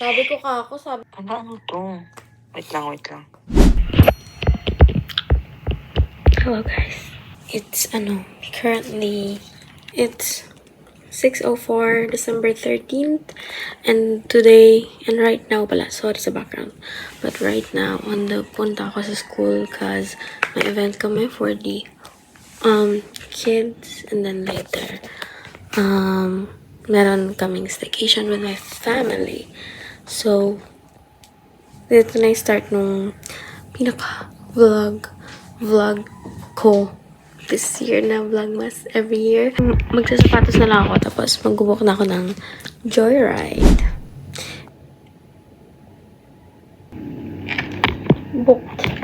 Sabi ko kako, sabi... Ano to? Wait lang. Hello guys. It's 6:04, December 13th, and today, and right now pala, sorry sa background, but right now, punta ako sa school cause may event kami for the, kids, and then later, meron kaming staycation with my family. So, dito na start nung pinaka-vlog ko this year na vlogmas every year. Magsasapatos na lang ako tapos magbubuk na ako ng joyride. Booked.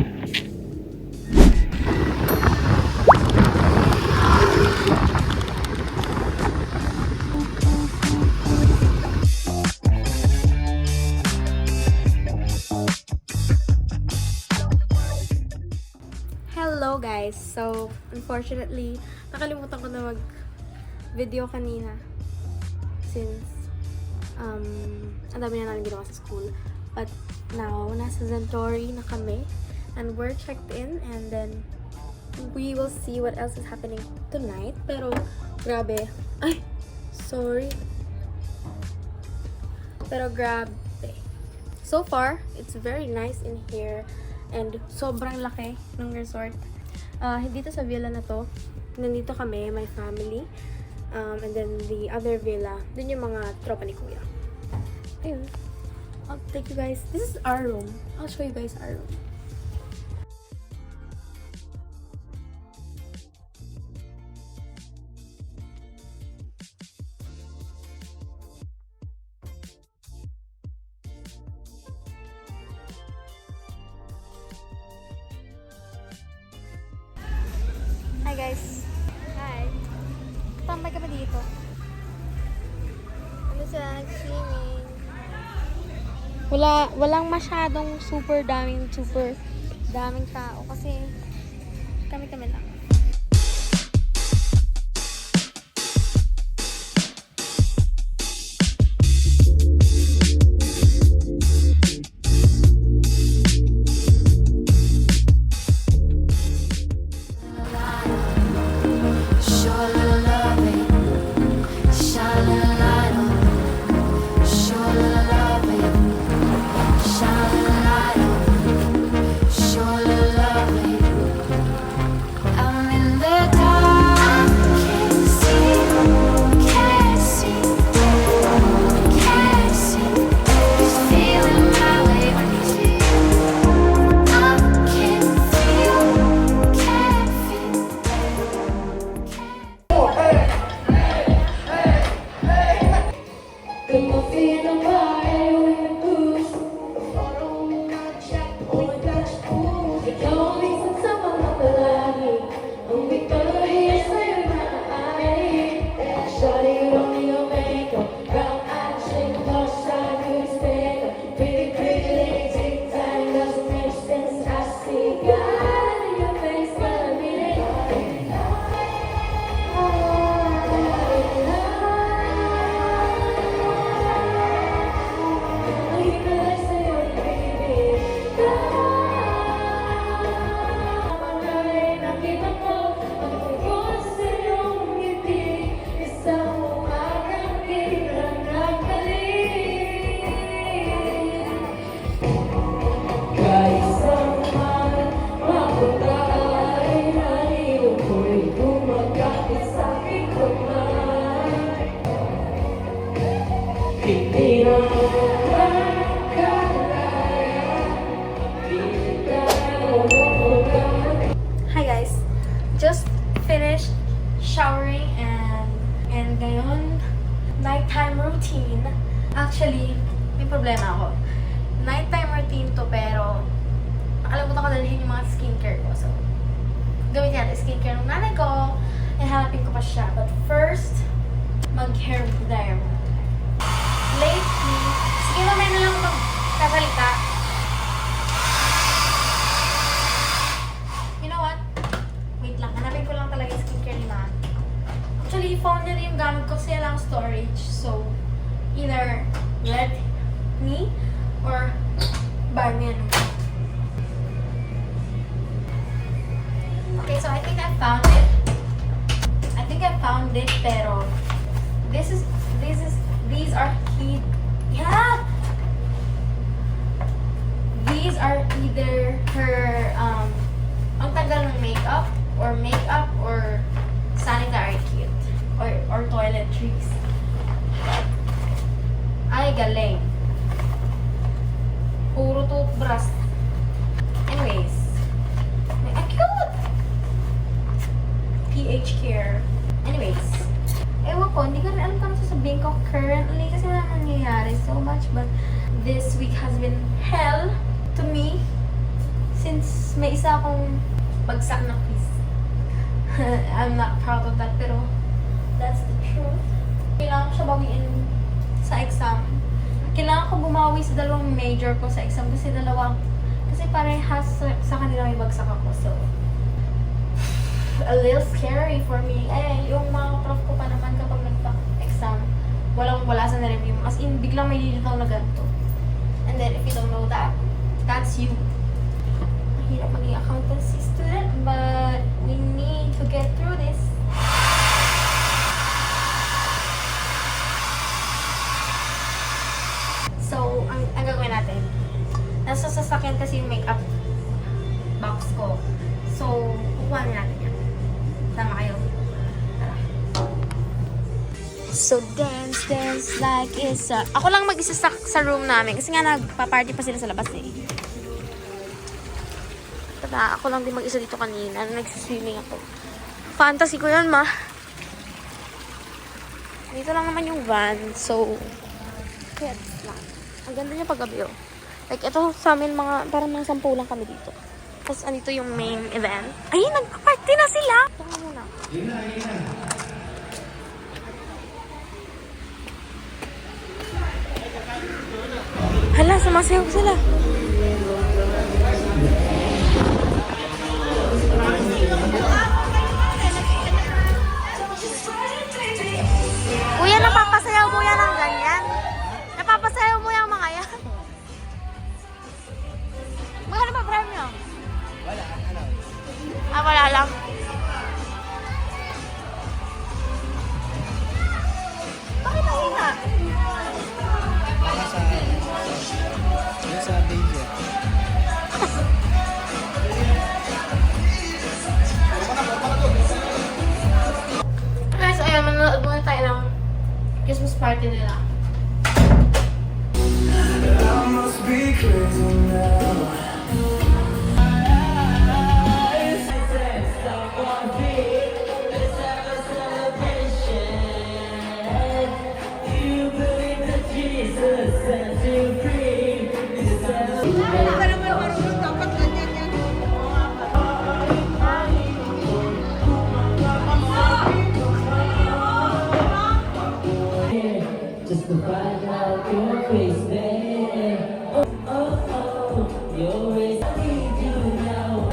Hello guys! So, unfortunately, nakalimutan ko na mag-video kanina since ang dami na namin ginawa sa school. But now, nasa Zentori na kami and we're checked in and then we will see what else is happening tonight. Pero, grabe. Ay! Sorry. Pero grabe. So far, it's very nice in here. And sobrang laki ng resort. Dito sa villa na to, nandito kami, my family. And then the other villa, dun yung mga tropa ni Kuya. Ayun. I'll take you guys. This is our room. I'll show you guys our room. Hi guys. Hi. Tambay kami dito. Ano sila nag-swimming? Walang masyadong super daming tao kasi kami lang. Hi guys, just finished showering and ngayon nighttime routine. Actually, may problema ako. Nighttime routine to pero nakalimutan ko dalhin yung mga skincare ko. So, gawin natin skincare ng nanay ko. Hanapin ko pa siya. But first, mag-hair dryer mo. Lately, sige mamaya na lang ako magkasalita. You know what? Wait lang, hanapin ko lang talaga yung skincare ni Ma. Actually, phone niya yung gamit ko kasi lang storage. So, either let me or buy me a new one. Okay, so I think I found it. Pero these are key. Yeah. These are either her ang tagal ng makeup or sanitary kit or toiletries. Ay, galing. Puro toothbrush. Anyways. Ang cute! PH Care. Anyways. Ewan ko, hindi ko rin alam kung ano sasabihin ko currently kasi wala nangyayari so much. But this week has been hell to me since may isa akong bagsak na quiz. I'm not proud of that, pero that's the truth. Kailangan ko siya bawiin sa exam. Kailangan ko bumawi sa dalawang major ko sa exam kasi parehas sa kanila may bagsak ako. So, a little scary for me. Yung mga prof ko pa naman kapag nagpa-exam, wala sa na-review. As in, biglang may lilitaw na ganito. And then, if you don't know that, that's you. Mahirap maging accountancy student, but we need to get through this. So, ang gagawin natin, nasa sasakyan kasi yung makeup box ko. So, kukuhanin natin yan. Sama kayo. Tara. So, dance like it's ako lang mag-isa sa room namin. Kasi nga nagpa-party pa sila sa labas eh. Tara, ako lang din mag-isa dito kanina. Nagsiswimming ako. Fantasy ko yun, ma. Dito lang naman yung van. So, pets lang. Ang ganda niya paggabi, oh. Like, ito sa amin, parang mga 10 lang kami dito. Tapos, andito yung main event. Ay, nagpa-party na sila! Tama muna. Hala, sumasayaw sila. Kuya, napapasayaw mo yan ng ganyan? Napapasayaw mo yung mga yan? Magkano ba premium? Wala, ano? Wala lang. Bakit mahina? Sa danger. Guys, ayan, manonood muna tayo ng Christmas party nila. I must be crazy now. Just to find out your face, babe. Oh, oh, oh, you're always I need you now.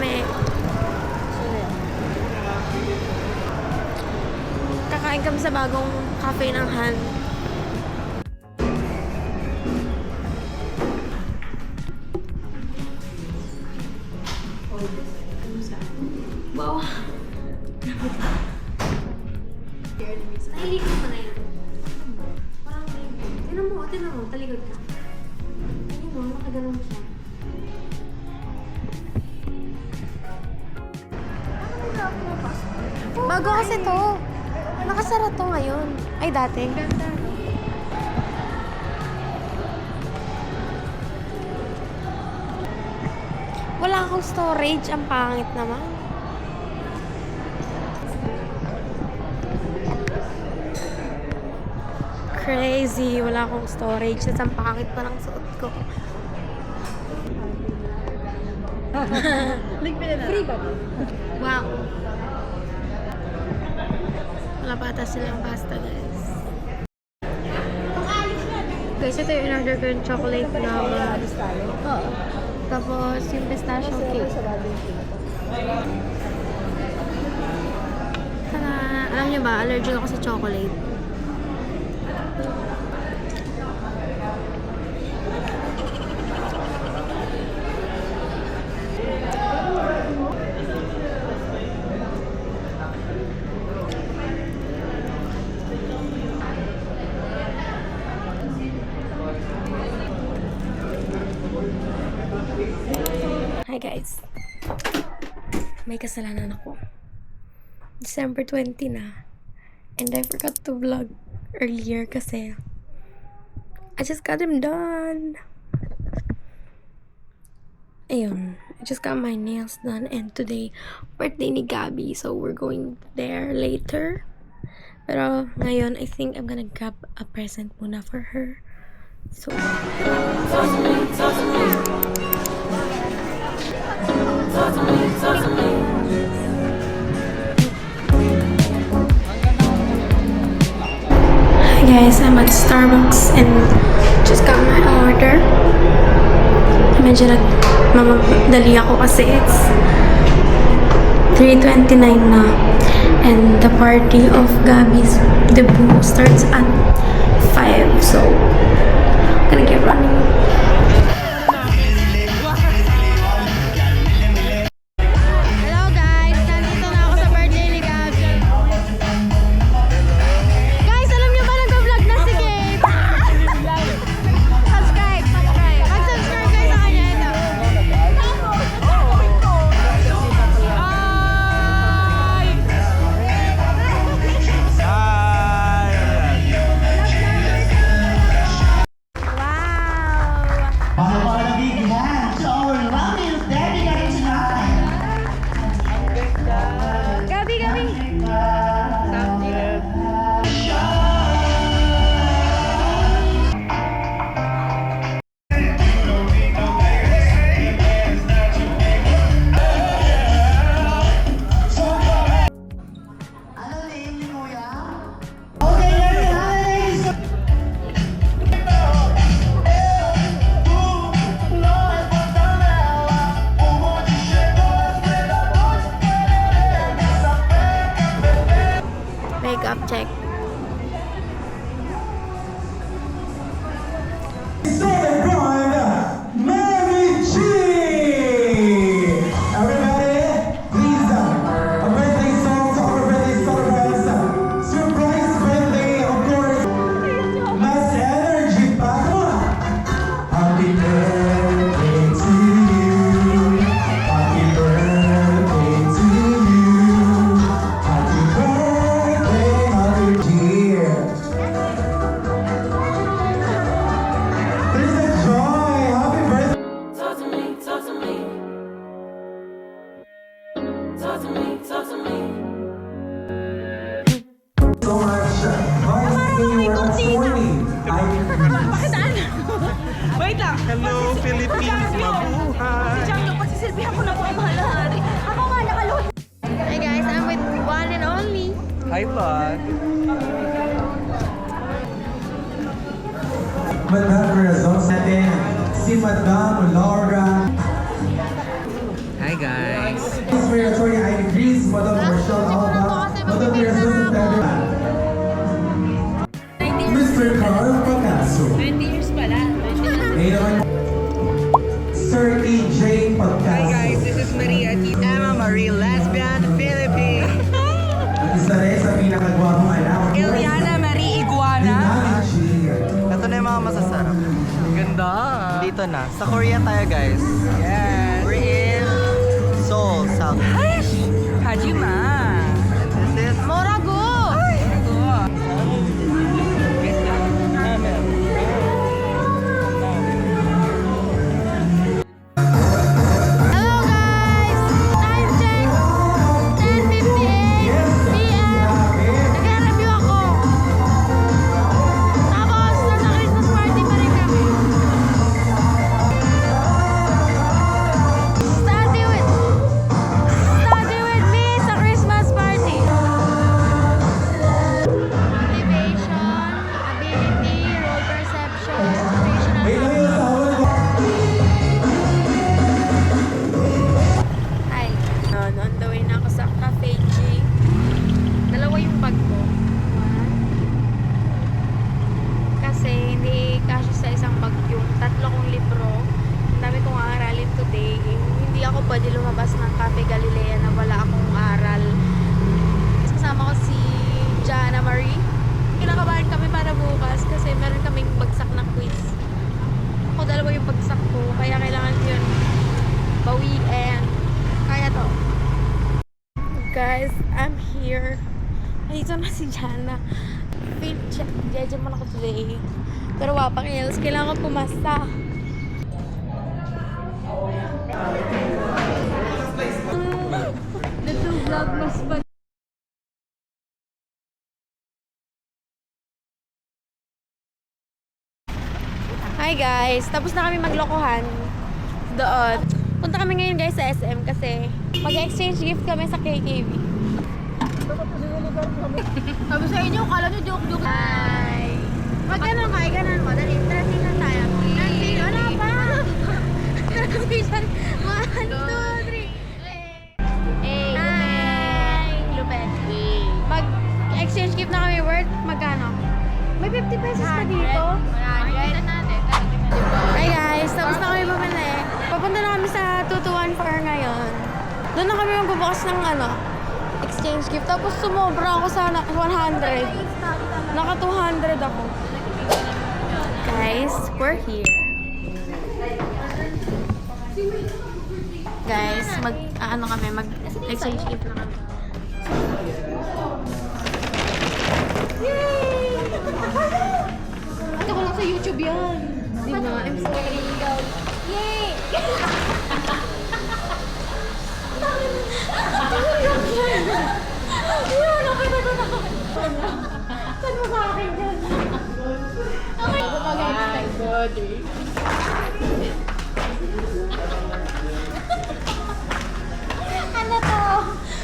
kami. Kakain kami sa bagong cafe ng Han. Wow. Nahiligo mo na yan. Parang tinan mo, taligod ka. Tingnan mo, nakaganon siya. Bago kasi to. Nakasara to ngayon. Ay, dati. Wala akong storage. Ang pangit naman. Crazy. Wala akong storage. Tapos ang pangit pa ng suot ko. Free ba? Wow. Wala pa ata silang pasta, guys. Guys, ito yung in-order ko yung chocolate na Oo. Tapos yung pistachio cake. Tada! Alam niyo ba, allergic ako sa chocolate. Hi guys. May kasalanan ako. December 20 na. And I forgot to vlog earlier kasi I just got them done. Ayun. I just got my nails done and today birthday ni Gabby, so we're going there later. Pero ngayon I think I'm gonna grab a present muna for her. So Hi guys, I'm at Starbucks and just got my order. Medyo nagmamadali ako kasi it's 3:29 na and the party of Gabby's debut starts at 5, so I'm gonna get running. Makeup check. Mary G! Everybody, please, a birthday song to our birthday celebrants. Surprise birthday, of course. Mas energy pa. Come on. Happy birthday to you. Happy birthday to you. Happy birthday, happy year. There's a joy. Happy birthday. Talk to me, talk to me. Talk to me, talk to me. So much. Wait lang. Hello, Philippines. Mabuhay. Diyang, pagsisilbihan ko na po ang mahal na hari. Ako nga nakaluhod. Hi guys, I'm with one and only. Hi, bud. Madam results natin si Madam Laura. Hi, guys. California ay Greece, Madam Rochelle Alba, Madam Teresa Santana, Mr. Carl Pagcaso. 20 years pala. Ngayon naman, Sir EJ Pagcaso. Hi guys, this is Maria Emma Marie, lesbian Philippine. At isa rin sa pinakagwapong anak. Ilyana Marie Iguana. Ito na yung mga masasarap. Ganda. Dito na. Sa Korea tayo guys. Yes. We're in Seoul, South Korea. Hajima. This is Morago. Hello guys! Time check! 10:58 PM! Nag-review ako. Tapos, nasa Christmas party pa rin kami. Study with me sa Christmas party. Motivation, ability, role perception, situational Wait lang yung tawag ko. Hi. On the way na ako sa Cafe G. Dalawa yung bag ko. Kasi hindi kasya sa isang bag yung 3 kong libro. Ang dami kong aaralin today. Hindi ako pwede lumabas ng Cafe Galilea na wala akong aral. Tapos kasama ko si Jana Marie. Kinakabahan kami para bukas kasi meron kaming bagsak na quiz. Ako dalawa yung bagsak ko. Kaya kailangan yun bawiin. Kaya to. Guys, I'm here. Nandito na si Jana. Fit check. Jeje man ako today. Pero wapang else. Kailangan ko pumasta. Little vlog mas ba? Hi guys! Tapos na kami maglokohan doon. Punta kami ngayon guys sa SM kasi mag-exchange gift kami sa KKV. Sabi sa inyo, kala nyo joke-joke. Hi! Pag ganun ka, ganun mo. Dali, transition tayo. Transition, wala pa! Transition. 1, 2, 3. Hi! Lupet. Mag-exchange gift na kami worth magkano? May 50 pesos pa dito. 100 natin. Hi guys, tapos na kami bumili. Papunta na kami sa 2214 ngayon. Doon na kami magbubukas ng exchange gift. Tapos sumobra ako sa 100. Naka 200 ako. Guys, we're here. Guys, mag-exchange gift na kami. Yay! Ito ko lang sa YouTube yan. Di ba? I'm sorry. Yay! Yun, nakita ko na. Saan mo sa akin yan? Okay. Mag-expect ko, ano to?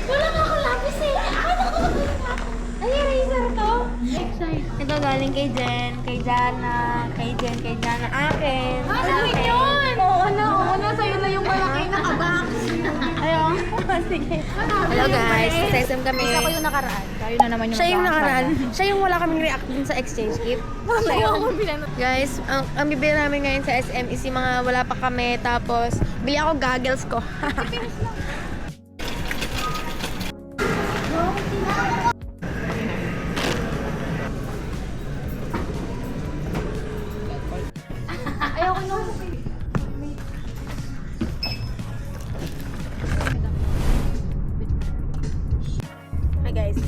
Wala nga akong lapis eh. Ano ko? Ay, eraser to. Ito galing kay Jen, kay Jana, kay Jen, kay Jana, akin. Sa akin yun! Oo na. Sa'yo na yung malaki nakabox. Ayun. Sige. Hello guys, sa SM kami. Isa ko yung nakaraan. Tayo na naman yung Siya yung nakaraan. Siya yung wala kaming react din sa exchange gift. Siya yun. Guys, ang bibili namin ngayon sa SM is yung mga wala pa kami. Tapos, bili ako goggles ko. Ayoko nung. Hi guys.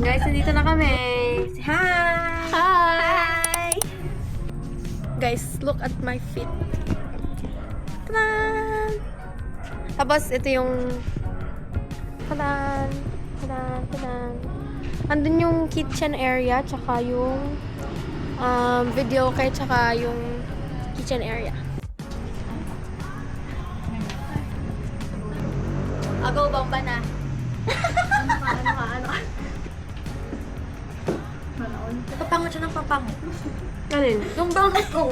Guys, nandito na kami. Say hi! Hi! Guys, look at my feet. Tadan! Tapos, ito yung tadan! Tadan! Tadan! Andun yung kitchen area, tsaka yung video kay tsaka yung kitchen area. Agaw bang ba na? Ano ka? Papango siya ng papango. Alin? Yung bangus ko.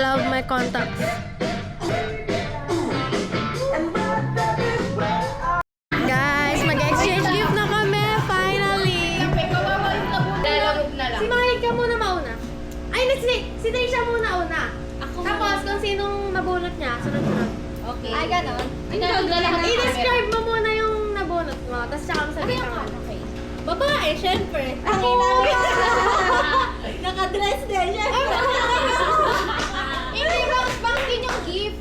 love my contacts. Guys, mag-exchange gift na kami, finally! Si Malik ka muna mauna. Ay, si Trisha muna una. Tapos, kung sinong nabunot niya, sunod-sunod. Okay. Ay, ganon. I-describe mo muna yung nabunot mo, tapos tsaka mo sabihin ka mo. Okay. Babae, syempre. Naka-dress din, syempre. Hindi, bakit yun yung gift?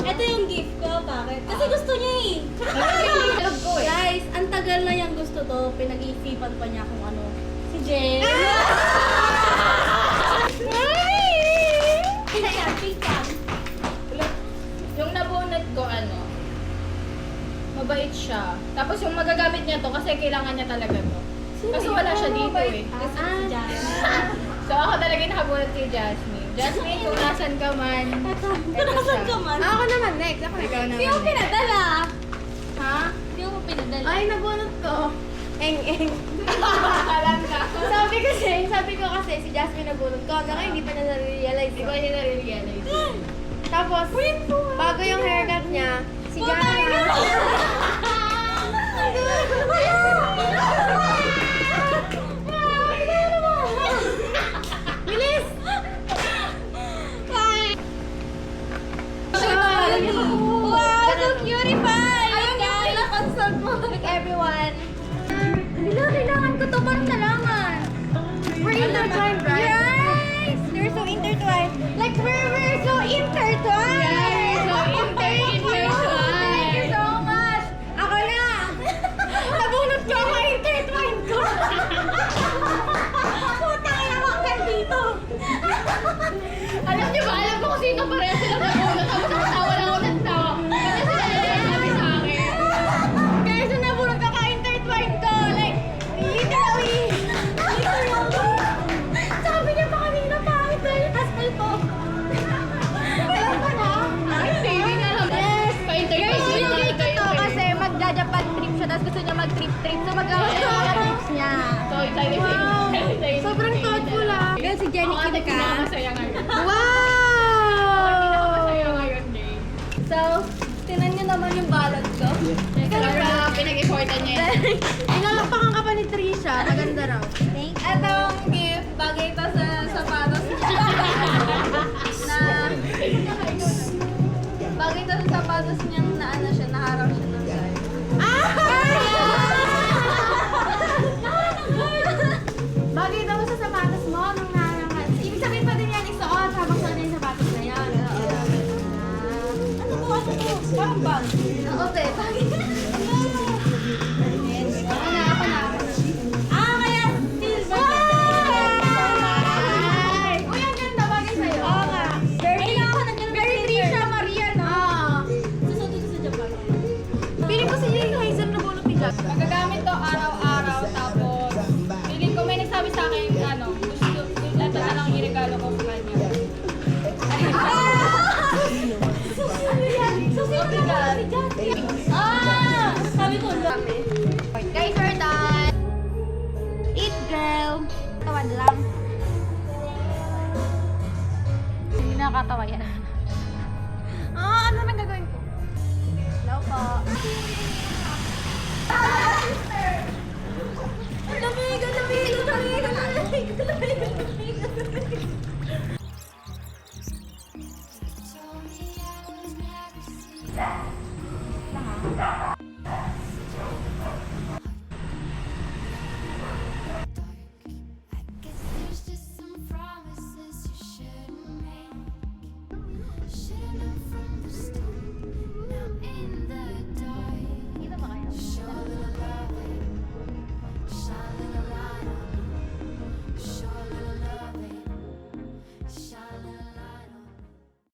Ito yung gift ko, bakit? Kasi gusto niya eh. Guys, ang tagal na yung gusto to. Pinag-iisipan pa niya kung ano. Si Jen. Yung nabunot ko, mabait siya. Tapos yung magagamit niya to kasi kailangan niya talaga to. Kasi wala siya dito eh. So ako talaga yung nakabunot kay Jasmine. Jasmine, kung nasan ka man, eto Nasaan ka siya. man? Ako naman, next. Ako Ikaw next. naman. Hindi mo pinadala. Ha? Hindi mo pinadala. Ay, nabunot ko. Eng-eng. Alam ka. Sabi ko kasi, si Jasmine nabunot ko. Hanggang ngayon, hindi pa niya na-realize. Hindi ko niya na-realize. Tapos, bago yung haircut niya, si Jasmine. Bilis! Wow, so beautiful! Ayun yung pinakonsult mo. Look, everyone. Kailangan ko to parang nalaman. We're intertwined, right? Yes! They're so intertwined. Like, we're so intertwined! Yes, so intertwined. Thank you so much! Ako na! Nabunot ko ang intertwined ko! Putang ina mo ka dito! Alam niyo ba? Alam ko kung sino pareha sila nabunot. Tapos natawa lang ako ng tawa. Kasi sila yung sabi sa akin. Guys, nung nabunot ako ang intertwined ko, like, literally! Sabi niya pa kanina, pangit na yung haspel ko. Alam ko na? Hindi na alam. Yes! Pa-interview Guys, na binigay ko kayo to eh. kasi magja-Japan trip siya, tapos gusto niya mag-trip-trip. So, magawa siya ng mga trips niya. So, excited Wow! Sobrang thoughtful ah. Guys, si Jenny Ako ate, Kim ka. pinakamasaya ngayon. Wow! Pinakamasaya ngayon, Dave. So, tinan niyo naman yung balot ko. Pero pinag-effortan niya yan. Inalapakan ka pa ni Trisha. Maganda raw. Thank you. Etong gift, bagay ito sa sapatos niya. Bagay ito sa sapatos niya na ano siya, naharap siya ng guy. Bagay daw sa sapatos mo nung narangan. Ibig sabihin pa din yan isuot habang suot yung sapatos na yan. Ano to? Parang bag. Oo, te. Bagay. Ako na. Kaya silver. Uy, ang ganda bagay sa'yo. Oo nga. Very Trisha Maria, no? Susunod ko sa Japan. Piling ko si Hazel na bunot ni Jack. Magagamit to araw-araw. Tapos, feeling ko may nagsabi sa akin, gusto, ito na lang iregalo ko sa kanya. Sabi ko, guys, we're done. Eat, girl. Tawan lang. Hindi nakakatawa yan. Ano nang gagawin ko? Hello po. Lamig.